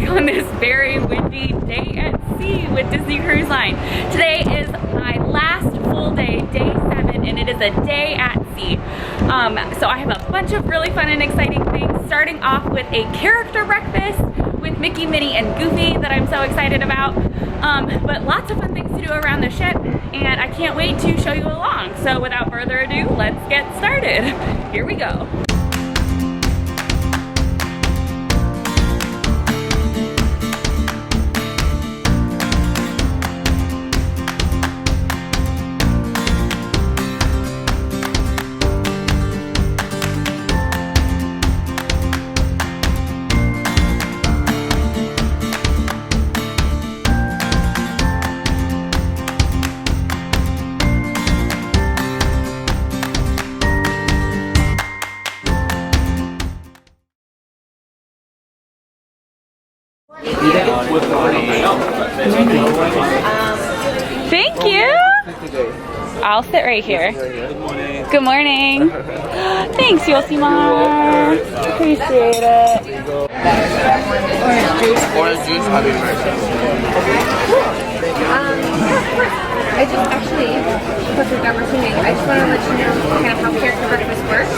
on this very windy day at sea with Disney Cruise Line. Today is my last full day, day 7, and it is a day at sea. So I have a bunch of really fun and exciting things, starting off with a character breakfast with Mickey, Minnie, and Goofy that I'm so excited about. But lots of fun things to do around the ship, and I can't wait to show you along. So without further ado, let's get started. Here we go. Thank you. I'll sit right here. Good morning. Thanks, Yosimar. Appreciate it. Orange juice, how do you make it? I just actually, because we've got swimming, I just want to let you know kind of how character breakfast works.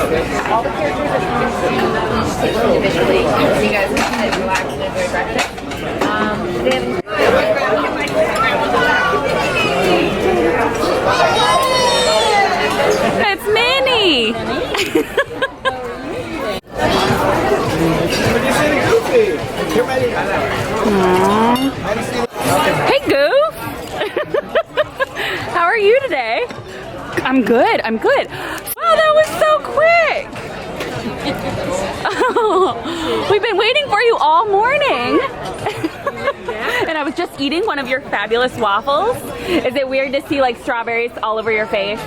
All the characters are coming to each table individually, so you guys can sit, relax, and enjoy breakfast. It's Minnie! Hey, Goof! How are you today? I'm good, I'm good. Oh, that was so quick! Oh, we've been waiting for you all morning. And I was just eating one of your fabulous waffles. Is it weird to see like strawberries all over your face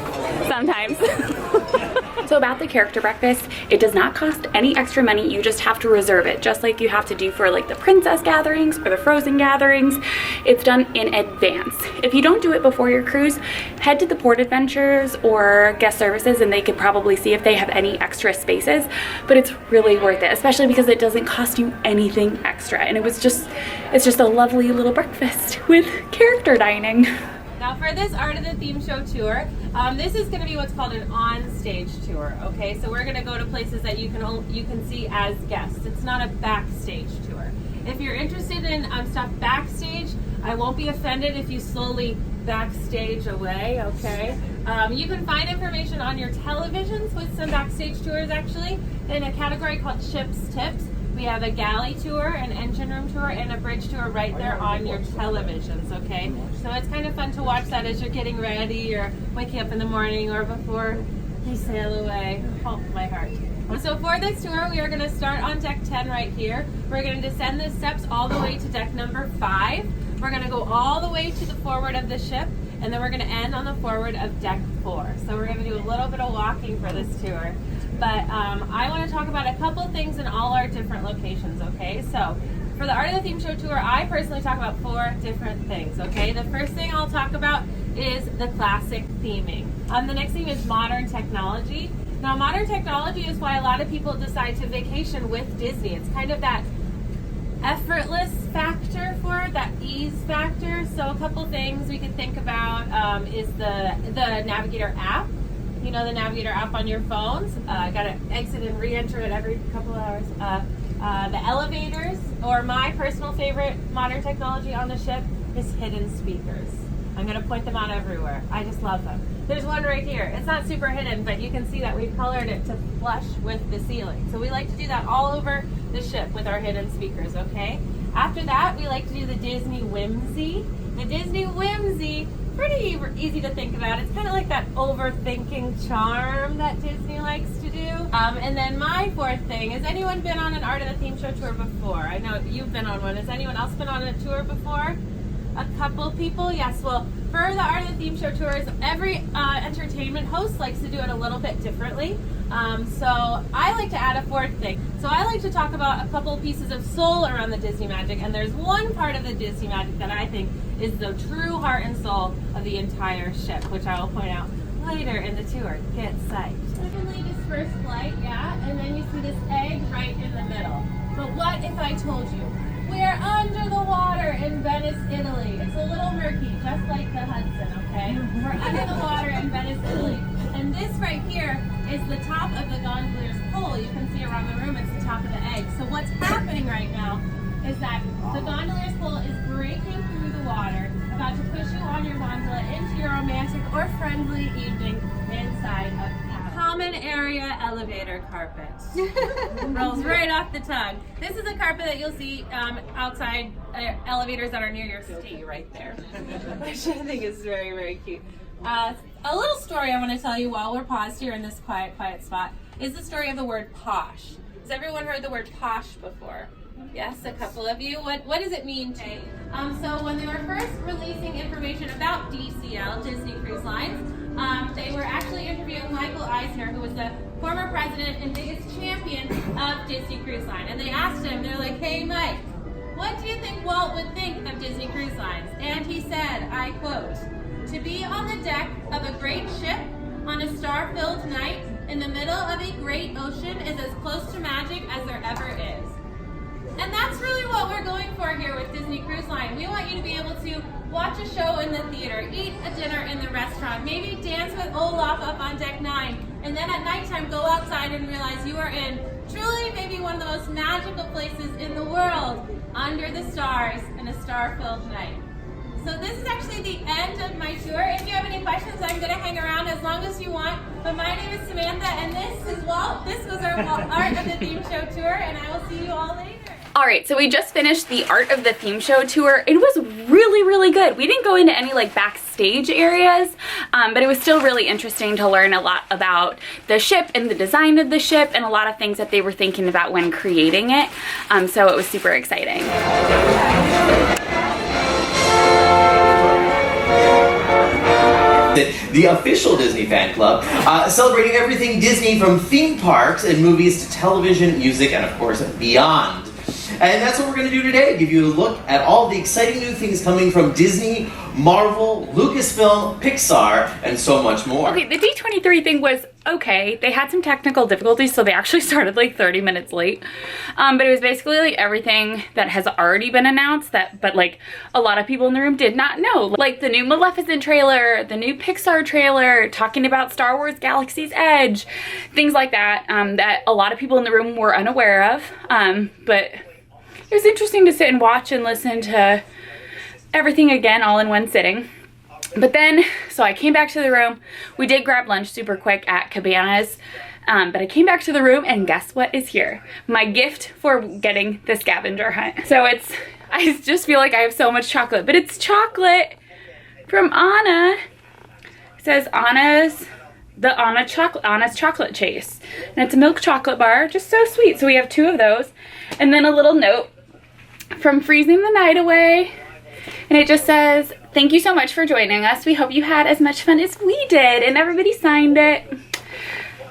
sometimes? So about the character breakfast, it does not cost any extra money. You just have to reserve it, just like you have to do for like the princess gatherings or the Frozen gatherings. It's done in advance. If you don't do it before your cruise, head to the Port Adventures or guest services and they could probably see if they have any extra spaces, but it's really worth it, especially because it doesn't cost you anything extra. And it's just a lovely little breakfast with character dining. Now for this Art of the Theme Show tour, this is going to be what's called an on-stage tour. Okay, so we're going to go to places that you can see as guests. It's not a backstage tour. If you're interested in stuff backstage, I won't be offended if you slowly backstage away. Okay, you can find information on your televisions with some backstage tours actually in a category called Ship's Tips. We have a galley tour, an engine room tour, and a bridge tour right there on your televisions, okay? So it's kind of fun to watch that as you're getting ready or waking up in the morning or before you sail away. Oh, my heart. So for this tour, we are going to start on deck 10 right here. We're going to descend the steps all the way to deck number 5. We're going to go all the way to the forward of the ship, and then we're going to end on the forward of deck 4. So we're going to do a little bit of walking for this tour. But I want to talk about a couple things in all our different locations, okay? So for the Art of the Theme Show tour, I personally talk about 4 different things, okay? The first thing I'll talk about is the classic theming. The next thing is modern technology. Now, modern technology is why a lot of people decide to vacation with Disney. It's kind of that effortless factor for it, that ease factor. So a couple things we could think about is the Navigator app. You know, the Navigator app on your phones. Got to exit and re-enter it every couple hours. The elevators, or my personal favorite modern technology on the ship is hidden speakers. I'm going to point them out everywhere. I just love them. There's one right here. It's not super hidden, but you can see that we've colored it to flush with the ceiling. So we like to do that all over the ship with our hidden speakers, okay? After that, we like to do the Disney Whimsy. The Disney Whimsy, pretty easy to think about. It's kind of like that overthinking charm that Disney likes to do. And then my 4th thing, has anyone been on an Art of the Theme Show tour before? I know you've been on one. Has anyone else been on a tour before? A couple people? Yes, well, for the Art of the Theme Show tours, every entertainment host likes to do it a little bit differently. So I like to add a 4th thing. So I like to talk about a couple pieces of soul around the Disney magic, and there's one part of the Disney magic that I think is the true heart and soul of the entire ship, which I will point out later in the tour. Get psyched. Evenly dispersed light, yeah, and then you see this egg right in the middle. But what if I told you we're under the water in Venice, Italy. It's a little murky, just like the Hudson, okay? We're under the water in Venice, Italy. And this right here is the top of the gondolier's pole. You can see around the room, it's the top of the egg. So what's happening right now is that the gondolier's pole is breaking through the water, about to push you on your gondola into your romantic or friendly evening inside of the common area elevator carpet. Rolls right off the tongue. This is a carpet that you'll see outside elevators that are near your city right there, which I think is very, very cute. A little story I want to tell you while we're paused here in this quiet spot is the story of the word posh. Has everyone heard the word posh before? Yes, a couple of you. What does it mean to you? So when they were first releasing information about DCL, Disney Cruise Lines, they were actually interviewing Michael Eisner, who was the former president and biggest champion of Disney Cruise Line. And they asked him, they're like, hey Mike, what do you think Walt would think of Disney Cruise Lines? And he said, I quote, to be on the deck of a great ship on a star-filled night in the middle of a great ocean is as close to magic as there ever is. And that's really what we're going for here with Disney Cruise Line. We want you to be able to watch a show in the theater, eat a dinner in the restaurant, maybe dance with Olaf up on deck 9, and then at nighttime go outside and realize you are in truly maybe one of the most magical places in the world, under the stars in a star-filled night. So this is actually the end of my tour. If you have any questions, I'm going to hang around as long as you want. But my name is Samantha, and this is Walt. This was our Art of the Theme Show tour, and I will see you all later. All right, so we just finished the Art of the Theme Show tour. It was really good. We didn't go into any like backstage areas, but it was still really interesting to learn a lot about the ship and the design of the ship and a lot of things that they were thinking about when creating it. So it was super exciting. The official Disney fan club, celebrating everything Disney from theme parks and movies to television, music, and of course beyond. And that's what we're going to do today, give you a look at all the exciting new things coming from Disney, Marvel, Lucasfilm, Pixar, and so much more. Okay, the D23 thing was okay. They had some technical difficulties, so they actually started like 30 minutes late. But it was basically like everything that has already been announced, but like a lot of people in the room did not know. Like the new Maleficent trailer, the new Pixar trailer, talking about Star Wars Galaxy's Edge, things like that, that a lot of people in the room were unaware of. But it was interesting to sit and watch and listen to everything again all in one sitting. But then, so I came back to the room. We did grab lunch super quick at Cabanas, but I came back to the room and guess what is here? My gift for getting the scavenger hunt. So I just feel like I have so much chocolate, but it's chocolate from Anna. It says Anna's chocolate chase. And it's a milk chocolate bar, just so sweet. So we have 2 of those. And then a little note from Freezing the Night Away. And it just says, thank you so much for joining us. We hope you had as much fun as we did. And everybody signed it.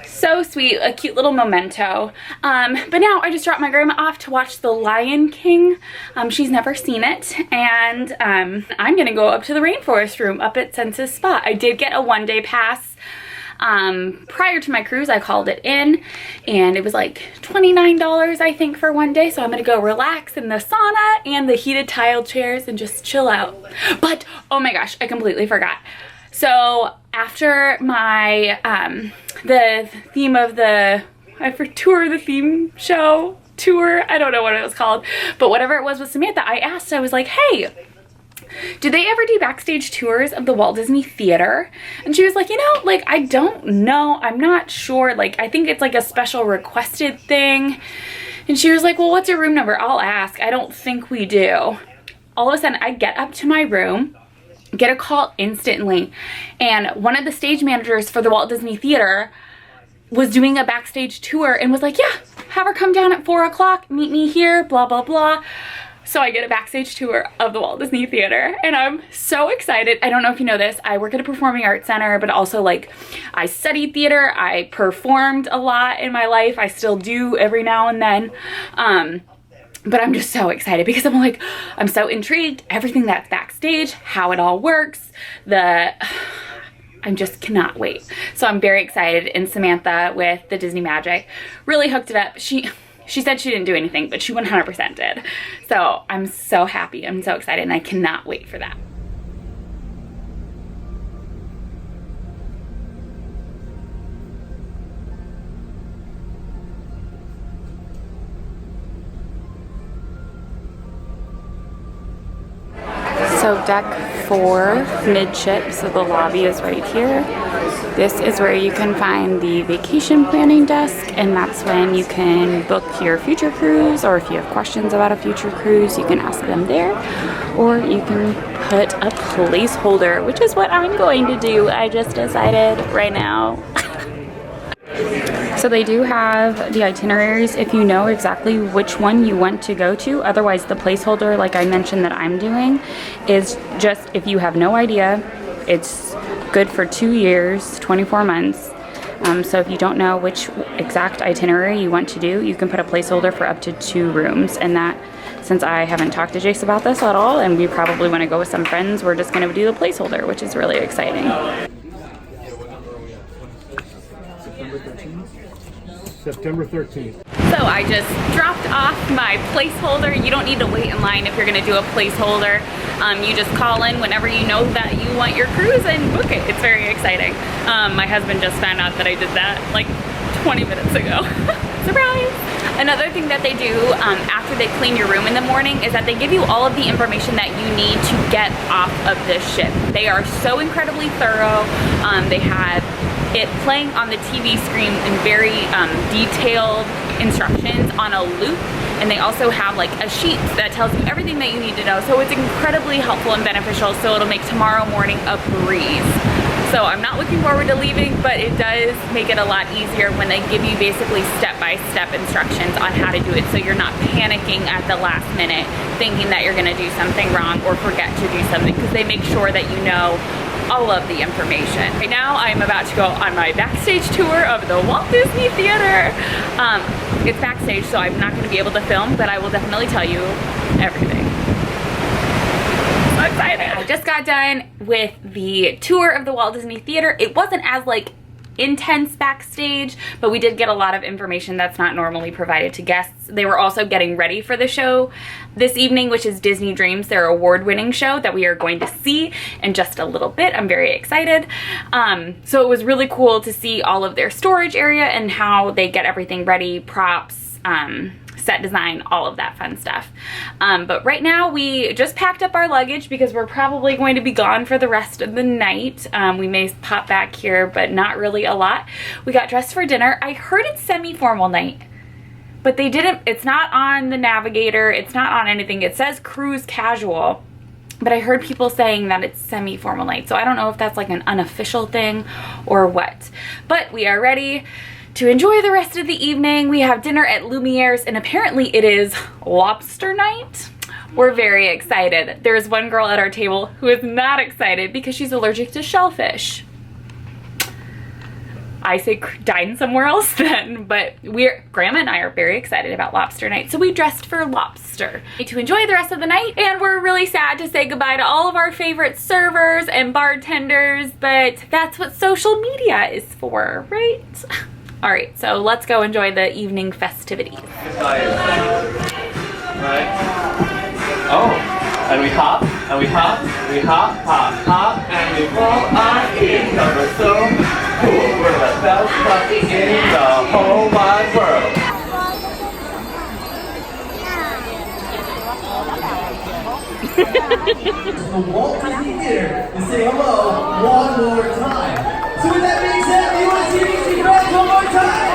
So sweet, a cute little memento. But now I just dropped my grandma off to watch The Lion King. She's never seen it. And I'm gonna go up to the Rainforest Room up at Senses Spa. I did get a 1-day pass. Prior to my cruise, I called it in and it was like $29 I think for 1 day. So I'm gonna go relax in the sauna and the heated tile chairs and just chill out. But oh my gosh, I completely forgot. So after my the theme of the tour, the theme show tour, I don't know what it was called, but whatever it was with Samantha, I asked, I was like, hey, do they ever do backstage tours of the Walt Disney Theater? And she was like, you know, like, I don't know. I'm not sure. Like, I think it's like a special requested thing. And she was like, well, what's your room number? I'll ask. I don't think we do. All of a sudden, I get up to my room, get a call instantly. And one of the stage managers for the Walt Disney Theater was doing a backstage tour and was like, yeah, have her come down at 4 o'clock, meet me here, blah, blah, blah. So I get a backstage tour of the Walt Disney Theater and I'm so excited. I don't know if you know this, I work at a performing arts center, but also like I studied theater. I performed a lot in my life. I still do every now and then. But I'm just so excited because I'm like, I'm so intrigued. Everything that's backstage, how it all works, I just cannot wait. So I'm very excited, and Samantha with the Disney Magic really hooked it up. She She said she didn't do anything, but she 100% did. So I'm so happy. I'm so excited, and I cannot wait for that. So deck 4, midship, so the lobby is right here. This is where you can find the vacation planning desk, and that's when you can book your future cruise, or if you have questions about a future cruise, you can ask them there, or you can put a placeholder, which is what I'm going to do. I just decided right now. So they do have the itineraries if you know exactly which one you want to go to. Otherwise, the placeholder, like I mentioned that I'm doing, is just if you have no idea. It's good for 2 years, 24 months. So if you don't know which exact itinerary you want to do, you can put a placeholder for up to 2 rooms. And that, since I haven't talked to Jace about this at all, and we probably want to go with some friends, we're just going to do the placeholder, which is really exciting. September 13th. So I just dropped off my placeholder. You don't need to wait in line if you're gonna do a placeholder. You just call in whenever you know that you want your cruise and book it. It's very exciting. My husband just found out that I did that like 20 minutes ago. Surprise! Another thing that they do after they clean your room in the morning is that they give you all of the information that you need to get off of this ship. They are so incredibly thorough. They have it playing on the TV screen in very detailed instructions on a loop, and they also have like a sheet that tells you everything that you need to know. So it's incredibly helpful and beneficial, so it'll make tomorrow morning a breeze. So I'm not looking forward to leaving, but it does make it a lot easier when they give you basically step-by-step instructions on how to do it, so you're not panicking at the last minute thinking that you're gonna do something wrong or forget to do something, because they make sure that you know all of the information. Right now I'm about to go on my backstage tour of the Walt Disney Theater. It's backstage, so I'm not going to be able to film, but I will definitely tell you everything. So excited. I just got done with the tour of the Walt Disney Theater. It wasn't as like intense backstage, but we did get a lot of information that's not normally provided to guests. They were also getting ready for the show this evening, which is Disney Dreams, their award-winning show that we are going to see in just a little bit. I'm very excited. So it was really cool to see all of their storage area and how they get everything ready, props, set design, all of that fun stuff. But right now we just packed up our luggage because we're probably going to be gone for the rest of the night. We may pop back here, but not really a lot. We got dressed for dinner. I heard it's semi-formal night, but they didn't, it's not on the Navigator, it's not on anything. It says cruise casual, but I heard people saying that it's semi-formal night. So I don't know if that's like an unofficial thing or what, but we are ready to enjoy the rest of the evening. We have dinner at Lumiere's, and apparently it is lobster night. We're very excited. There's one girl at our table who is not excited because she's allergic to shellfish. I say dine somewhere else then, but Grandma and I are very excited about lobster night, so we dressed for lobster to enjoy the rest of the night. And we're really sad to say goodbye to all of our favorite servers and bartenders, but that's what social media is for, right? All right, so let's go enjoy the evening festivities. Right. Oh, and we hop, and we hop, we hop, hop, hop, and we roll our feet. We're so cool. We're the best puppy in the whole wide world. The Walt Disney Theater to say hello one more time. So with that being said, you want to see me friends one more time?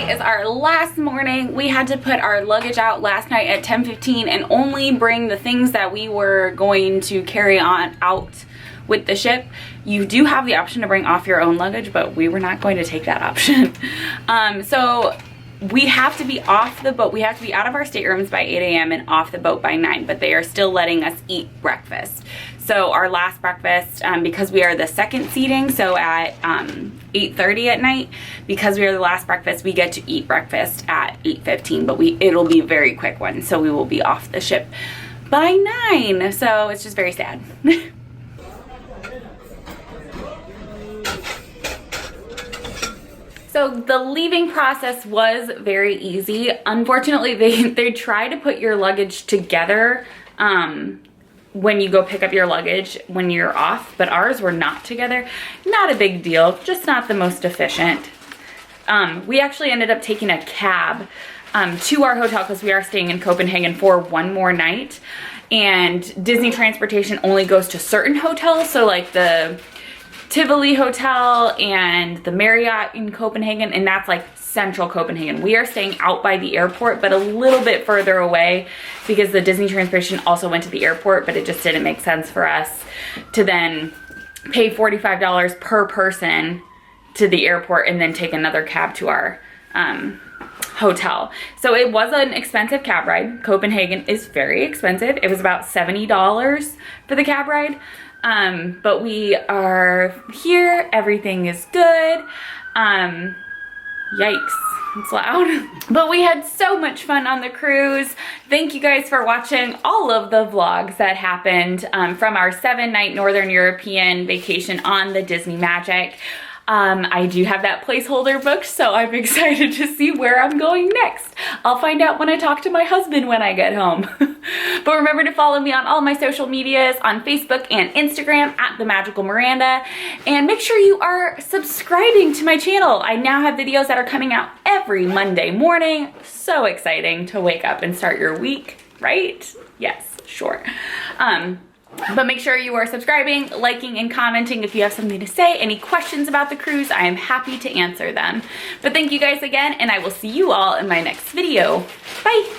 is our last morning. We had to put our luggage out last night at 10:15 and only bring the things that we were going to carry on out with the ship. You do have the option to bring off your own luggage, but we were not going to take that option. So we have to be off the boat. We have to be out of our staterooms by 8 a.m. and off the boat by 9, but they are still letting us eat breakfast. So our last breakfast, because we are the second seating, so at 8:30 at night, because we are the last breakfast, we get to eat breakfast at 8:15, but it'll be a very quick one, so we will be off the ship by 9. So it's just very sad. So the leaving process was very easy. Unfortunately, they try to put your luggage together when you go pick up your luggage when you're off, but ours were not together. Not a big deal, just not the most efficient. We actually ended up taking a cab to our hotel because we are staying in Copenhagen for one more night, and Disney transportation only goes to certain hotels, so like the Tivoli Hotel and the Marriott in Copenhagen, and that's like central Copenhagen. We are staying out by the airport, but a little bit further away because the Disney transportation also went to the airport, but it just didn't make sense for us to then pay $45 per person to the airport and then take another cab to our hotel. So it was an expensive cab ride. Copenhagen is very expensive. It was about $70 for the cab ride. But we are here, everything is good. Yikes, it's loud. But we had so much fun on the cruise. Thank you guys for watching all of the vlogs that happened from our 7-night Northern European vacation on the Disney Magic. I do have that placeholder booked, so I'm excited to see where I'm going next. I'll find out when I talk to my husband when I get home. But remember to follow me on all my social medias, on Facebook and Instagram at The Magical Miranda. And make sure you are subscribing to my channel. I now have videos that are coming out every Monday morning. So exciting to wake up and start your week, right? Yes, sure. But make sure you are subscribing, liking, and commenting if you have something to say. Any questions about the cruise, I am happy to answer them. But thank you guys again, and I will see you all in my next video. Bye!